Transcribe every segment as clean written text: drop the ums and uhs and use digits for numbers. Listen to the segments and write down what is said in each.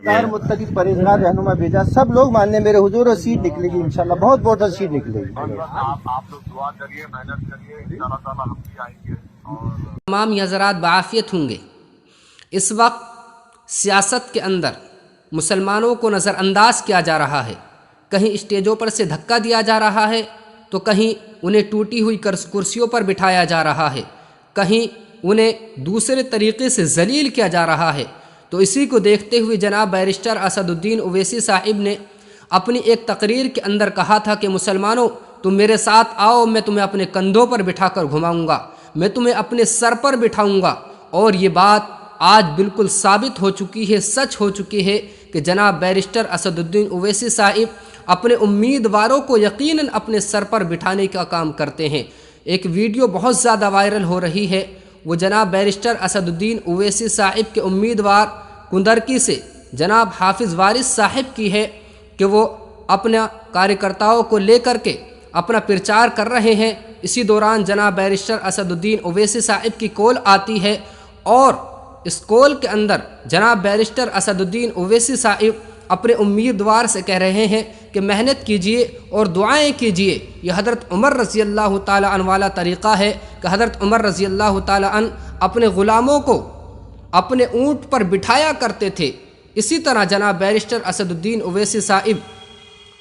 دار متقی پرہیزگار رہنما بھیجا، سب لوگ ماننے میرے حضور، اور سیٹ نکلے گی انشاءاللہ، بہت بہت سیٹ نکلے گی۔ آپ لوگ دعا کریے، محنت کریے، انشاءاللہ تعالیٰ ہم بھی آئیں گے اور تمام یہ حضرات بعافیت ہوں گے۔ اس وقت سیاست کے اندر مسلمانوں کو نظر انداز کیا جا رہا ہے، کہیں اسٹیجوں پر سے دھکا دیا جا رہا ہے تو کہیں انہیں ٹوٹی ہوئی کرسیوں پر بٹھایا جا رہا ہے، کہیں انہیں دوسرے طریقے سے ذلیل کیا جا رہا ہے۔ تو اسی کو دیکھتے ہوئے جناب بیرسٹر اسد الدین اویسی صاحب نے اپنی ایک تقریر کے اندر کہا تھا کہ مسلمانوں تم میرے ساتھ آؤ، میں تمہیں اپنے کندھوں پر بٹھا کر گھماؤں گا، میں تمہیں اپنے سر پر بٹھاؤں گا۔ اور یہ بات آج بالکل ثابت ہو چکی ہے، سچ ہو چکی ہے کہ جناب بیرسٹر اسد الدین اویسی صاحب اپنے امیدواروں کو یقیناً اپنے سر پر بٹھانے کا کام کرتے ہیں۔ ایک ویڈیو بہت زیادہ وائرل ہو رہی ہے، وہ جناب بیرسٹر اسد الدین اویسی صاحب کے امیدوار کندرکی سے جناب حافظ وارث صاحب کی ہے کہ وہ اپنے کارکرتاؤں کو لے کر کے اپنا پرچار کر رہے ہیں۔ اسی دوران جناب بیرسٹر اسد الدین اویسی صاحب کی کال آتی ہے، اور اس کال کے اندر جناب بیرسٹر اسد الدین اویسی صاحب اپنے امیدوار سے کہہ رہے ہیں کہ محنت کیجئے اور دعائیں کیجئے۔ یہ حضرت عمر رضی اللہ تعالیٰ عنہ والا طریقہ ہے کہ حضرت عمر رضی اللہ تعالیٰ عنہ اپنے غلاموں کو اپنے اونٹ پر بٹھایا کرتے تھے۔ اسی طرح جناب بیرسٹر اسد الدین اویسی صاحب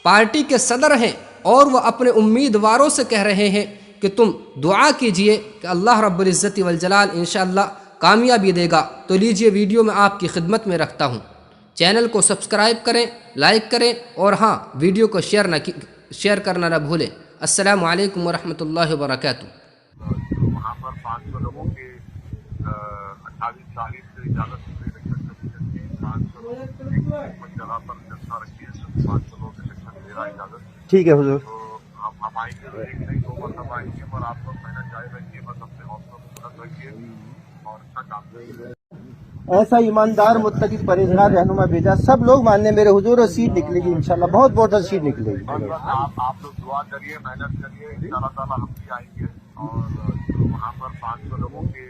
پارٹی کے صدر ہیں، اور وہ اپنے امیدواروں سے کہہ رہے ہیں کہ تم دعا کیجئے کہ اللہ رب العزت والجلال انشاءاللہ کامیابی دے گا۔ تو لیجئے ویڈیو میں آپ کی خدمت میں رکھتا ہوں، چینل کو سبسکرائب کریں، لائک کریں، اور ہاں ویڈیو کو شیئر کرنا نہ بھولیں۔ السلام علیکم ورحمۃ اللہ وبرکاتہ۔ وہاں پر 500 لوگوں کے 28 تاریخ سے اجازت الیکشن کمیشن کی 500 جگہ پر جلسہ رکھیے، 500 لوگ الیکشن دے رہا اجازت۔ ٹھیک ہے حضور، تو ہم آئیں گے، ایک نہیں 2 مرتبہ آئیں گے، پر آپ لوگ محنت جاری رکھیے، بس اپنے حوصلوں کو بلند رکھیے اور اچھا کام کریے۔ ایسا ایماندار متقی پرہیزگار رہنما بھیجا، سب لوگ ماننے میرے حضور، اور سیٹ نکلے گی انشاءاللہ، بہت بہت سیٹ نکلے گی۔ آپ لوگ دعا کریے، محنت کریے، انشاءاللہ تعالیٰ ہم بھی آئیں گے اور وہاں پر 500 لوگوں کے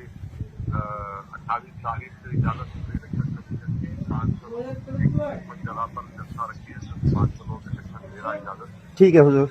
28 تاریخ سے اجازت الیکشن کمیشن کی 500 جگہ پر جلسہ رکھیے، 500 لوگ الیکشن دے رہا اجازت۔ ٹھیک ہے حضور۔